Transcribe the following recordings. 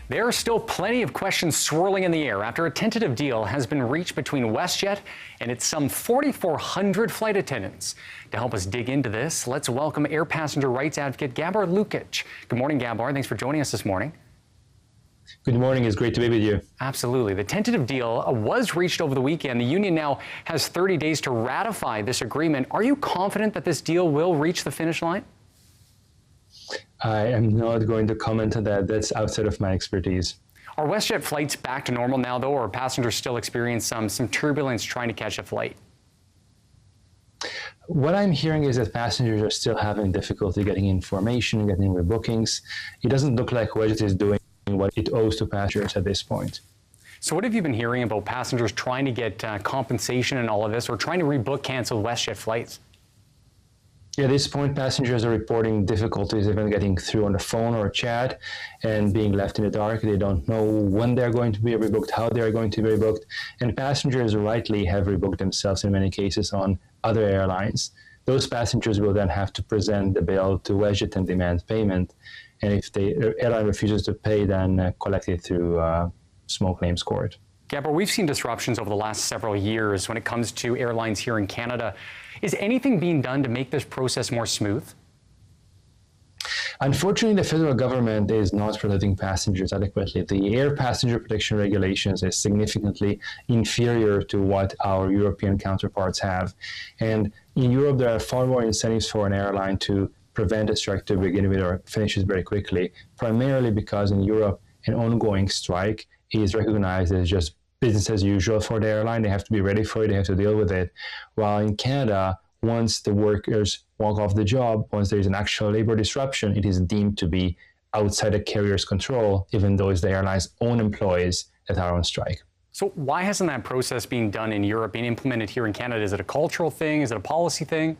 There are still plenty of questions swirling in the air after a tentative deal has been reached between WestJet and its some 4,400 flight attendants. To help us dig into this, let's welcome air passenger rights advocate Gábor Lukács. Good morning, Gábor. Thanks for joining us this morning. Good morning. It's great to be with you. Absolutely. The tentative deal was reached over the weekend. The union now has 30 days to ratify this agreement. Are you confident that this deal will reach the finish line? I am not going to comment on that. That's outside of my expertise. Are WestJet flights back to normal now, though, or passengers still experience some turbulence trying to catch a flight? What I'm hearing is that passengers are still having difficulty getting information, getting rebookings. It doesn't look like WestJet is doing what it owes to passengers at this point. So what have you been hearing about passengers trying to get compensation and all of this, or trying to rebook canceled WestJet flights? At this point, passengers are reporting difficulties even getting through on the phone or chat and being left in the dark. They don't know when they're going to be rebooked, how they're going to be rebooked, and passengers rightly have rebooked themselves in many cases on other airlines. Those passengers will then have to present the bill to WestJet and demand payment, and if the airline refuses to pay, then collect it through small claims court. Gábor, we've seen disruptions over the last several years when it comes to airlines here in Canada. Is anything being done to make this process more smooth? Unfortunately, the federal government is not protecting passengers adequately. The air passenger protection regulations is significantly inferior to what our European counterparts have. And in Europe, there are far more incentives for an airline to prevent a strike to begin with or finish it very quickly, primarily because in Europe, an ongoing strike is recognized as just business as usual for the airline. They have to be ready for it, they have to deal with it. While in Canada, once the workers walk off the job, once there is an actual labor disruption, it is deemed to be outside the carrier's control, even though it's the airline's own employees that are on strike. So why hasn't that process being done in Europe, being implemented here in Canada? Is it a cultural thing? Is it a policy thing?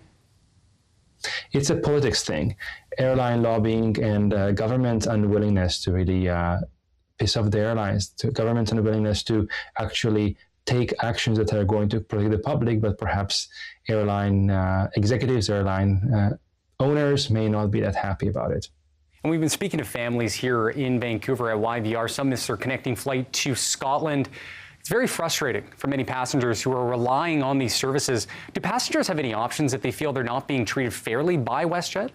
It's a politics thing. Airline lobbying and government unwillingness to really piss off the airlines, to government unwillingness to actually take actions that are going to protect the public, but perhaps airline executives, airline owners may not be that happy about it. And we've been speaking to families here in Vancouver at YVR. Some miss their connecting flight to Scotland. It's very frustrating for many passengers who are relying on these services. Do passengers have any options if they feel they're not being treated fairly by WestJet?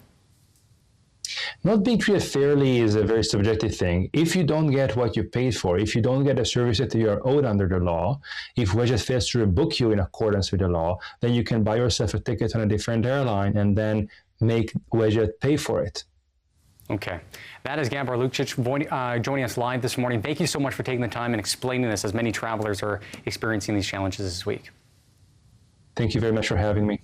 Not being treated fairly is a very subjective thing. If you don't get what you paid for, if you don't get a service that you are owed under the law, if WestJet fails to rebook you in accordance with the law, then you can buy yourself a ticket on a different airline and then make WestJet pay for it. Okay. That is Gábor Lukács joining us live this morning. Thank you so much for taking the time and explaining this as many travelers are experiencing these challenges this week. Thank you very much for having me.